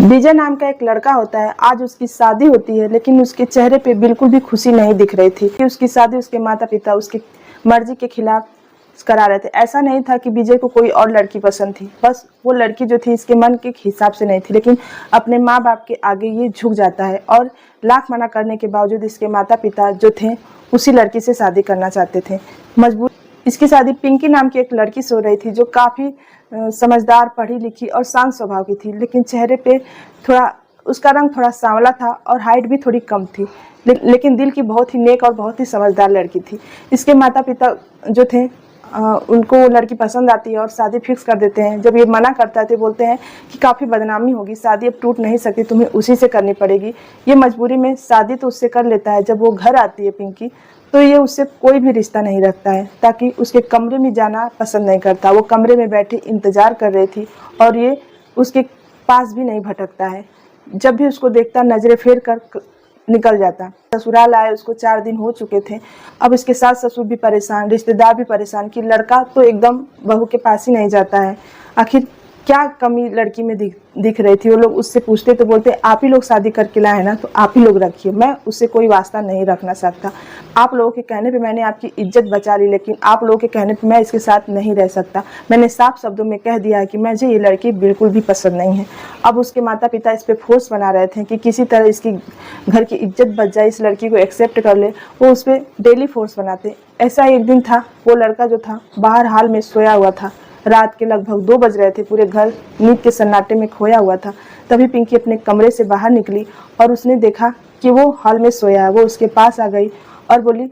विजय नाम का एक लड़का होता है। आज उसकी शादी होती है, लेकिन उसके चेहरे पे बिल्कुल भी खुशी नहीं दिख रही थी कि उसकी शादी उसके माता पिता उसकी मर्जी के खिलाफ करा रहे थे। ऐसा नहीं था कि विजय को कोई और लड़की पसंद थी, बस वो लड़की जो थी इसके मन के हिसाब से नहीं थी, लेकिन अपने माँ बाप के आगे ये झुक जाता है और लाख मना करने के बावजूद इसके माता पिता जो थे उसी लड़की से शादी करना चाहते थे। मजबूर इसकी शादी पिंकी नाम की एक लड़की से हो रही थी, जो काफ़ी समझदार, पढ़ी लिखी और शांत स्वभाव की थी, लेकिन चेहरे पे थोड़ा उसका रंग थोड़ा सांवला था और हाइट भी थोड़ी कम थी, लेकिन दिल की बहुत ही नेक और बहुत ही समझदार लड़की थी। इसके माता पिता जो थे उनको वो लड़की पसंद आती है और शादी फिक्स कर देते हैं। जब ये मना करता है तो बोलते हैं कि काफ़ी बदनामी होगी, शादी अब टूट नहीं सकती, तुम्हें उसी से करनी पड़ेगी। ये मजबूरी में शादी तो उससे कर लेता है। जब वो घर आती है पिंकी, तो ये उससे कोई भी रिश्ता नहीं रखता है, ताकि उसके कमरे में जाना पसंद नहीं करता। वो कमरे में बैठी इंतज़ार कर रही थी और ये उसके पास भी नहीं भटकता है। जब भी उसको देखता नज़रें फेर कर निकल जाता। ससुराल आए उसको 4 दिन हो चुके थे। अब इसके सास ससुर भी परेशान, रिश्तेदार भी परेशान कि लड़का तो एकदम बहू के पास ही नहीं जाता है। आखिर क्या कमी लड़की में दिख रही थी। वो लोग उससे पूछते तो बोलते आप ही लोग शादी करके लाए हैं ना, तो आप ही लोग रखिए, मैं उससे कोई वास्ता नहीं रखना चाहता। आप लोगों के कहने पे मैंने आपकी इज्जत बचा ली, लेकिन आप लोगों के कहने पे मैं इसके साथ नहीं रह सकता। मैंने साफ शब्दों में कह दिया है कि मुझे ये लड़की बिल्कुल भी पसंद नहीं है। अब उसके माता पिता इस पर फोर्स बना रहे थे कि किसी तरह इसकी घर की इज्जत बच जाए, इस लड़की को एक्सेप्ट कर ले। वो उस पर डेली फोर्स बनाते। ऐसा एक दिन था, वो लड़का जो था बाहर हाल में सोया हुआ था। रात के लगभग 2 बज रहे थे, पूरे घर नींद के सन्नाटे में खोया हुआ था। तभी पिंकी अपने कमरे से बाहर निकली और उसने देखा कि वो हॉल में सोया है। वो उसके पास आ गई और बोली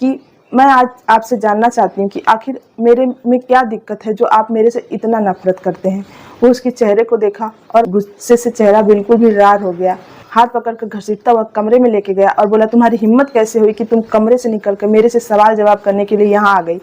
कि मैं आज आपसे जानना चाहती हूँ कि आखिर मेरे में क्या दिक्कत है जो आप मेरे से इतना नफरत करते हैं। वो उसके चेहरे को देखा और गुस्से से चेहरा बिल्कुल भी रार हो गया। हाथ पकड़कर घसीटता हुआ कमरे में लेके गया और बोला तुम्हारी हिम्मत कैसे हुई कि तुम कमरे से निकलकर मेरे से सवाल जवाब करने के लिए यहाँ आ गई।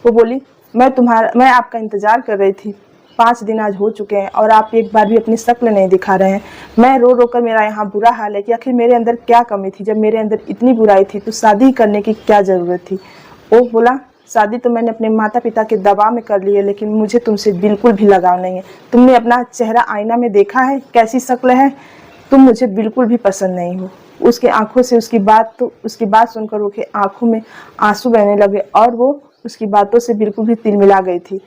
वो बोली मैं आपका इंतजार कर रही थी। 5 दिन आज हो चुके हैं और आप एक बार भी अपनी शक्ल नहीं दिखा रहे हैं। मैं रो रो कर मेरा यहाँ बुरा हाल है कि आखिर मेरे अंदर क्या कमी थी। जब मेरे अंदर इतनी बुराई थी तो शादी करने की क्या ज़रूरत थी। वो बोला शादी तो मैंने अपने माता पिता के दबाव में कर ली है, लेकिन मुझे तुमसे बिल्कुल भी लगाव नहीं है। तुमने अपना चेहरा आईना में देखा है, कैसी शक्ल है, तुम मुझे बिल्कुल भी पसंद नहीं हो। उसके आंखों से उसकी बात सुनकर उसके आंखों में आंसू बहने लगे और वो उसकी बातों से बिल्कुल भी तिलमिला गई थी।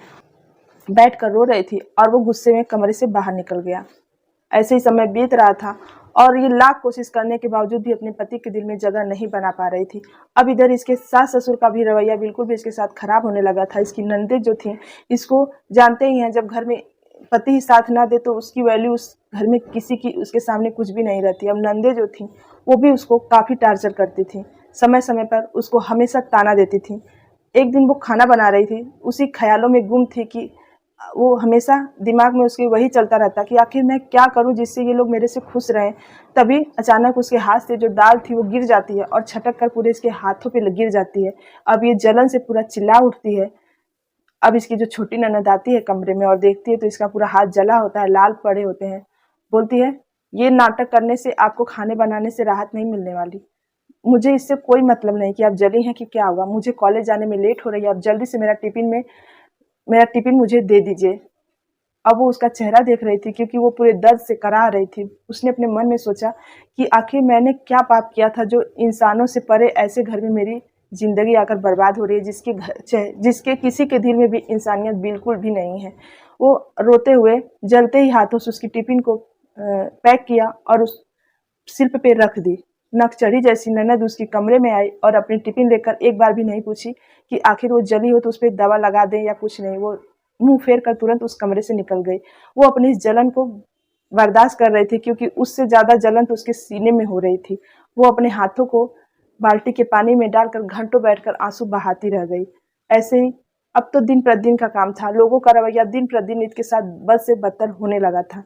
बैठकर रो रही थी और वो गुस्से में कमरे से बाहर निकल गया। ऐसे ही समय बीत रहा था और ये लाख कोशिश करने के बावजूद भी अपने पति के दिल में जगह नहीं बना पा रही थी। अब इधर इसके सास ससुर का भी रवैया बिल्कुल भी इसके साथ खराब होने लगा था। इसकी नंदे जो थी, इसको जानते ही हैं, जब घर में पति ही साथ ना दे तो उसकी वैल्यू उस घर में किसी की उसके सामने कुछ भी नहीं रहती। अब नंदे जो थी वो भी उसको काफ़ी टार्चर करती थी, समय समय पर उसको हमेशा ताना देती थी। एक दिन वो खाना बना रही थी, उसी ख्यालों में गुम थी कि वो हमेशा दिमाग में उसके वही चलता रहता कि आखिर मैं क्या करूं जिससे ये लोग मेरे से खुश रहें। तभी अचानक उसके हाथ से जो दाल थी वो गिर जाती है और छटक कर पूरे इसके हाथों पे गिर जाती है। अब ये जलन से पूरा चिल्ला उठती है। अब इसकी जो छोटी ननद आती है कमरे में और देखती है तो इसका पूरा हाथ जला होता है, लाल पड़े होते हैं। बोलती है ये नाटक करने से आपको खाने बनाने से राहत नहीं मिलने वाली। मुझे इससे कोई मतलब नहीं कि आप जली हैं कि क्या हुआ। मुझे कॉलेज जाने में लेट हो रही है और जल्दी से मेरा टिफिन मुझे दे दीजिए। अब वो उसका चेहरा देख रही थी क्योंकि वो पूरे दर्द से कराह रही थी। उसने अपने मन में सोचा कि आखिर मैंने क्या पाप किया था जो इंसानों से परे ऐसे घर में मेरी जिंदगी आकर बर्बाद हो रही है, जिसके किसी के दिल में भी इंसानियत बिल्कुल भी नहीं है। वो रोते हुए जलते ही हाथों से उसकी टिफिन को पैक किया और उस सिर पे रख दी। नकचढ़ी जैसी ननद उसके कमरे में आई और अपनी टिफिन लेकर एक बार भी नहीं पूछी कि आखिर वो जली हो तो उस पर दवा लगा दें या कुछ नहीं। वो मुंह फेर कर तुरंत उस कमरे से निकल गई। वो अपनी इस जलन को बर्दाश्त कर रही थी क्योंकि उससे ज़्यादा जलन तो उसके सीने में हो रही थी। वो अपने हाथों को बाल्टी के पानी में डालकर घंटों बैठकर आंसू बहाती रह गई। ऐसे ही अब तो दिन प्रतिदिन का काम था। लोगों का रवैया दिन प्रतिदिन इसके साथ बद से बदतर होने लगा था।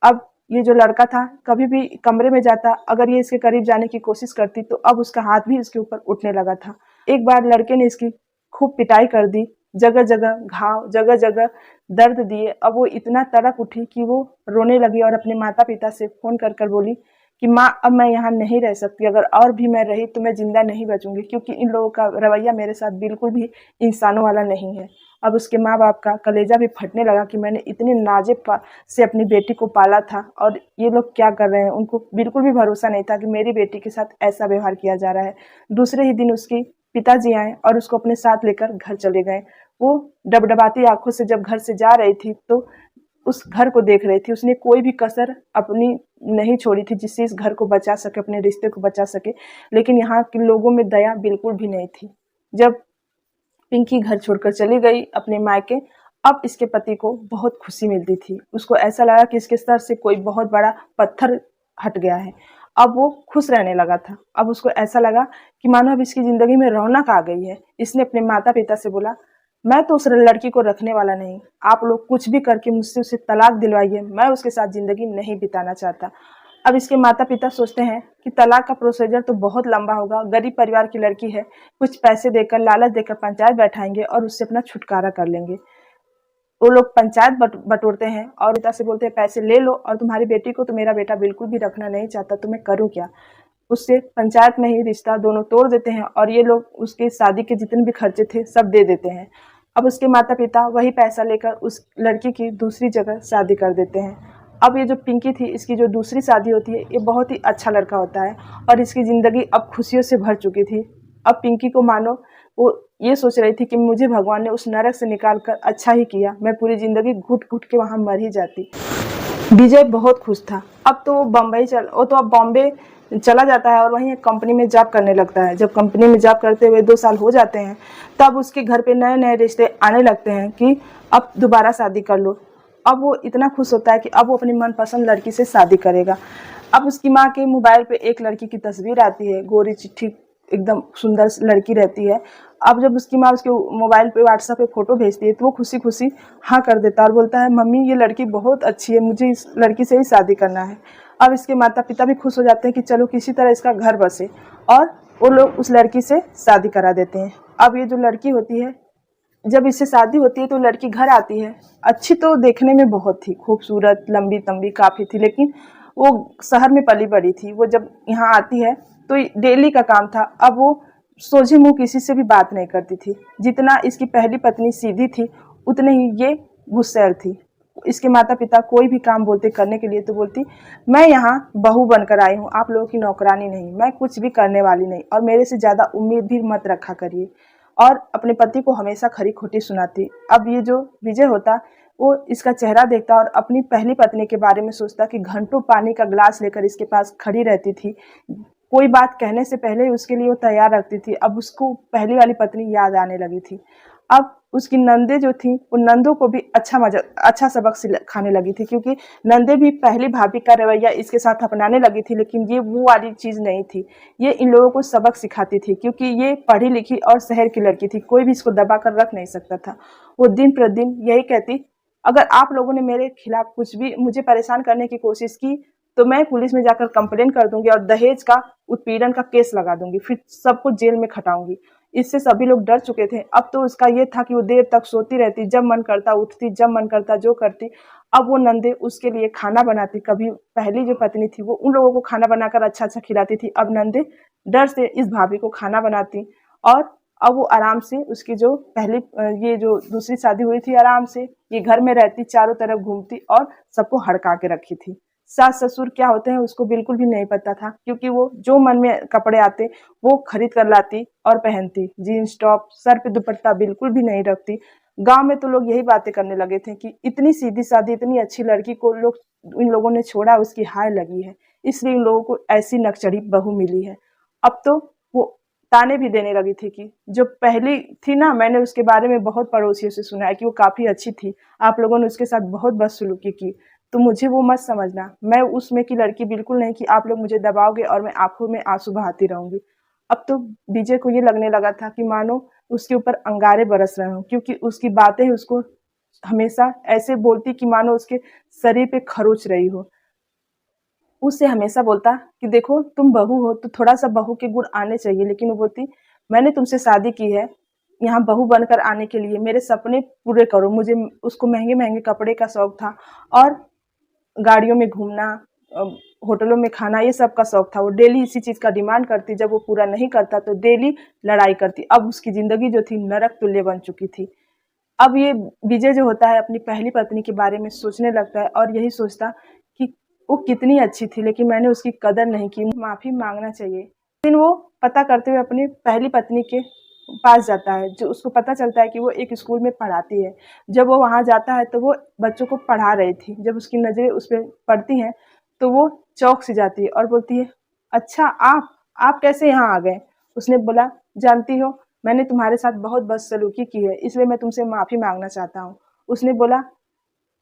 अब ये जो लड़का था कभी भी कमरे में जाता, अगर ये इसके करीब जाने की कोशिश करती तो अब उसका हाथ भी इसके ऊपर उठने लगा था। एक बार लड़के ने इसकी खूब पिटाई कर दी, जगह जगह घाव, जगह जगह दर्द दिए। अब वो इतना तड़प उठी कि वो रोने लगी और अपने माता पिता से फ़ोन कर कर बोली कि माँ अब मैं यहाँ नहीं रह सकती, अगर और भी मैं रही तो मैं ज़िंदा नहीं बचूंगी, क्योंकि इन लोगों का रवैया मेरे साथ बिल्कुल भी इंसानों वाला नहीं है। अब उसके माँ बाप का कलेजा भी फटने लगा कि मैंने इतने नाजुक से अपनी बेटी को पाला था और ये लोग क्या कर रहे हैं। उनको बिल्कुल भी भरोसा नहीं था कि मेरी बेटी के साथ ऐसा व्यवहार किया जा रहा है। दूसरे ही दिन उसके पिताजी आए और उसको अपने साथ लेकर घर चले गए। वो डबडबाती आंखों से जब घर से जा रही थी तो उस घर को देख रही थी। उसने कोई भी कसर अपनी नहीं छोड़ी थी जिससे इस घर को बचा सके, अपने रिश्ते को बचा सके। लेकिन यहाँ के लोगों में दया बिल्कुल भी नहीं थी। जब पिंकी घर छोड़कर चली गई अपने मायके, अब इसके पति को बहुत खुशी मिलती थी। उसको ऐसा लगा कि इसके सर से कोई बहुत बड़ा पत्थर हट गया है। अब वो खुश रहने लगा था। अब उसको ऐसा लगा कि मानो अब इसकी जिंदगी में रौनक आ गई है। इसने अपने माता पिता से बोला, मैं तो उस लड़की को रखने वाला नहीं, आप लोग कुछ भी करके मुझसे उसे तलाक दिलवाइए, मैं उसके साथ जिंदगी नहीं बिताना चाहता। अब इसके माता पिता सोचते हैं कि तलाक का प्रोसीजर तो बहुत लंबा होगा, गरीब परिवार की लड़की है, कुछ पैसे देकर, लालच देकर पंचायत बैठाएंगे और उससे अपना छुटकारा कर लेंगे। वो लोग पंचायत बटोरते हैं और पिता से बोलते हैं पैसे ले लो और तुम्हारी बेटी को तो मेरा बेटा बिल्कुल भी रखना नहीं चाहता, तो मैं करूँ क्या। उससे पंचायत में ही रिश्ता दोनों तोड़ देते हैं और ये लोग उसके शादी के जितने भी खर्चे थे सब दे देते हैं। अब उसके माता पिता वही पैसा लेकर उस लड़की की दूसरी जगह शादी कर देते हैं। अब ये जो पिंकी थी, इसकी जो दूसरी शादी होती है, ये बहुत ही अच्छा लड़का होता है और इसकी ज़िंदगी अब खुशियों से भर चुकी थी। अब पिंकी को मानो वो ये सोच रही थी कि मुझे भगवान ने उस नरक से निकाल कर अच्छा ही किया, मैं पूरी ज़िंदगी घुट घुट के वहाँ मर ही जाती। विजय बहुत खुश था। अब तो वो तो अब बॉम्बे चला जाता है और वहीं एक कंपनी में जॉब करने लगता है। जब कंपनी में जॉब करते हुए 2 साल हो जाते हैं, तब उसके घर पे नए नए रिश्ते आने लगते हैं कि अब दोबारा शादी कर लो। अब वो इतना खुश होता है कि अब वो अपनी मनपसंद लड़की से शादी करेगा। अब उसकी माँ के मोबाइल पे एक लड़की की तस्वीर आती है, गोरी चिट्ठी एकदम सुंदर लड़की रहती है। अब जब उसकी माँ उसके मोबाइल पे व्हाट्सएप पे फोटो भेजती है तो वो खुशी खुशी हाँ कर देता है और बोलता है, मम्मी ये लड़की बहुत अच्छी है, मुझे इस लड़की से ही शादी करना है। अब इसके माता पिता भी खुश हो जाते हैं कि चलो किसी तरह इसका घर बसे, और वो लोग उस लड़की से शादी करा देते हैं। अब ये जो लड़की होती है, जब इससे शादी होती है तो लड़की घर आती है। अच्छी तो देखने में बहुत थी, खूबसूरत, लंबी तंबी काफ़ी थी, लेकिन वो शहर में पली बड़ी थी। वो जब यहाँ आती है तो डेली का काम था। अब वो सोझे मुंह किसी से भी बात नहीं करती थी। जितना इसकी पहली पत्नी सीधी थी, उतने ही ये गुस्सैल थी। इसके माता पिता कोई भी काम बोलते करने के लिए तो बोलती, मैं यहाँ बहू बनकर आई हूँ, आप लोगों की नौकरानी नहीं, मैं कुछ भी करने वाली नहीं और मेरे से ज़्यादा उम्मीद भी मत रखा करिए। और अपने पति को हमेशा खरी खोटी सुनाती। अब ये जो विजय होता, वो इसका चेहरा देखता और अपनी पहली पत्नी के बारे में सोचता कि घंटों पानी का गिलास लेकर इसके पास खड़ी रहती थी, कोई बात कहने से पहले ही उसके लिए वो तैयार रखती थी। अब उसको पहली वाली पत्नी याद आने लगी थी। अब उसकी नंदे जो थी, वो नंदों को भी अच्छा सबक सिखाने लगी थी, क्योंकि नंदे भी पहली भाभी का रवैया इसके साथ अपनाने लगी थी, लेकिन ये वो वाली चीज़ नहीं थी। ये इन लोगों को सबक सिखाती थी, क्योंकि ये पढ़ी लिखी और शहर की लड़की थी, कोई भी इसको दबा कर रख नहीं सकता था। वो दिन प्रतिदिन यही कहती, अगर आप लोगों ने मेरे खिलाफ कुछ भी मुझे परेशान करने की कोशिश की तो मैं पुलिस में जाकर कंप्लेन कर दूंगी और दहेज का उत्पीड़न का केस लगा दूंगी, फिर सबको जेल में खटाऊंगी। इससे सभी लोग डर चुके थे। अब तो उसका ये था कि वो देर तक सोती रहती, जब मन करता उठती, जब मन करता जो करती। अब वो नंदे उसके लिए खाना बनाती। कभी पहली जो पत्नी थी वो उन लोगों को खाना बनाकर अच्छा अच्छा खिलाती थी, अब नंदे डर से इस भाभी को खाना बनाती। और अब वो आराम से उसकी जो पहली ये जो दूसरी शादी हुई थी, आराम से ये घर में रहती, चारों तरफ घूमती और सबको हड़का के रखी थी। सास ससुर क्या होते हैं उसको बिल्कुल भी नहीं पता था, क्योंकि वो जो मन में कपड़े आते वो खरीद कर लाती और पहनती। जीन्स टॉप, सर पे दुपट्टा बिल्कुल भी नहीं रखती। गांव में तो लोग यही बातें करने लगे थे कि इतनी सीधी सादी, इतनी अच्छी लड़की को इन लोगों ने छोड़ा, उसकी हाय लगी है, इसलिए इन लोगों को ऐसी नकचढ़ी बहू मिली है। अब तो वो ताने भी देने लगी थी कि जो पहली थी ना, मैंने उसके बारे में बहुत पड़ोसियों से सुना है कि वो काफ़ी अच्छी थी, आप लोगों ने उसके साथ बहुत बदसलूकी की, तो मुझे वो मत समझना, मैं उसमें की लड़की बिल्कुल नहीं कि आप लोग मुझे दबाओगे और मैं आंखों में आंसू बहाती रहूंगी। अब तो विजय को ये लगने लगा था कि मानो उसके ऊपर अंगारे बरस रहे हों, क्योंकि उसकी बातें उसको हमेशा ऐसे बोलती कि मानो उसके शरीर पे खरोच रही हो। उससे हमेशा बोलता कि देखो तुम बहू हो तो थोड़ा सा बहू के गुण आने चाहिए, लेकिन वो बोलती, मैंने तुमसे शादी की है यहाँ बहू बनकर आने के लिए, मेरे सपने पूरे करो। मुझे उसको महंगे महंगे कपड़े का शौक था और गाड़ियों में घूमना, होटलों में खाना, ये सब का शौक था। वो डेली इसी चीज़ का डिमांड करती, जब वो पूरा नहीं करता तो डेली लड़ाई करती। अब उसकी ज़िंदगी जो थी नरक तुल्य बन चुकी थी। अब ये विजय जो होता है अपनी पहली पत्नी के बारे में सोचने लगता है और यही सोचता कि वो कितनी अच्छी थी, लेकिन मैंने उसकी कदर नहीं की, माफ़ी मांगना चाहिए। लेकिन वो पता करते हुए अपनी पहली पत्नी के पास जाता है, जो उसको पता चलता है कि वो एक स्कूल में पढ़ाती है। जब वो वहाँ जाता है तो वो बच्चों को पढ़ा रही थी। जब उसकी नज़रें उस पर पड़ती हैं तो वो चौंक सी जाती है और बोलती है, अच्छा आप कैसे यहाँ आ गए? उसने बोला, जानती हो मैंने तुम्हारे साथ बहुत बदसलूकी की है, इसलिए मैं तुमसे माफ़ी मांगना चाहता हूँ। उसने बोला,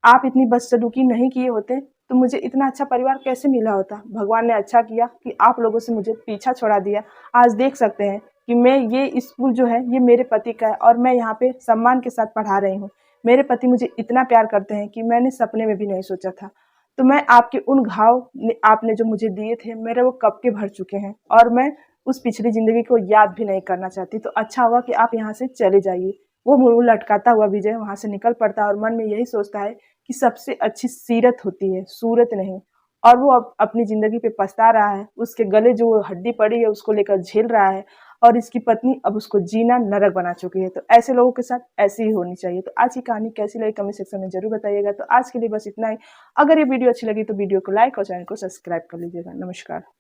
आप इतनी बदसलूकी नहीं किए होते तो मुझे इतना अच्छा परिवार कैसे मिला होता। भगवान ने अच्छा किया कि आप लोगों से मुझे पीछा छोड़ा दिया। आज देख सकते हैं कि मैं ये स्कूल जो है ये मेरे पति का है और मैं यहाँ पे सम्मान के साथ पढ़ा रही हूँ। मेरे पति मुझे इतना प्यार करते हैं कि मैंने सपने में भी नहीं सोचा था। तो मैं आपके उन घाव आपने जो मुझे दिए थे मेरे वो कब के भर चुके हैं और मैं उस पिछली ज़िंदगी को याद भी नहीं करना चाहती। तो अच्छा हुआ कि आप यहाँ से चले जाइए। वो मुँह लटकाता हुआ विजय वहाँ से निकल पड़ता है और मन में यही सोचता है कि सबसे अच्छी सीरत होती है, सूरत नहीं। और वो अब अपनी ज़िंदगी पे पछता रहा है। उसके गले जो हड्डी पड़ी है उसको लेकर झेल रहा है और इसकी पत्नी अब उसको जीना नरक बना चुकी है। तो ऐसे लोगों के साथ ऐसी ही होनी चाहिए। तो आज की कहानी कैसी लगी कमेंट सेक्शन में ज़रूर बताइएगा। तो आज के लिए बस इतना ही। अगर ये वीडियो अच्छी लगी तो वीडियो को लाइक और चैनल को सब्सक्राइब कर लीजिएगा। नमस्कार।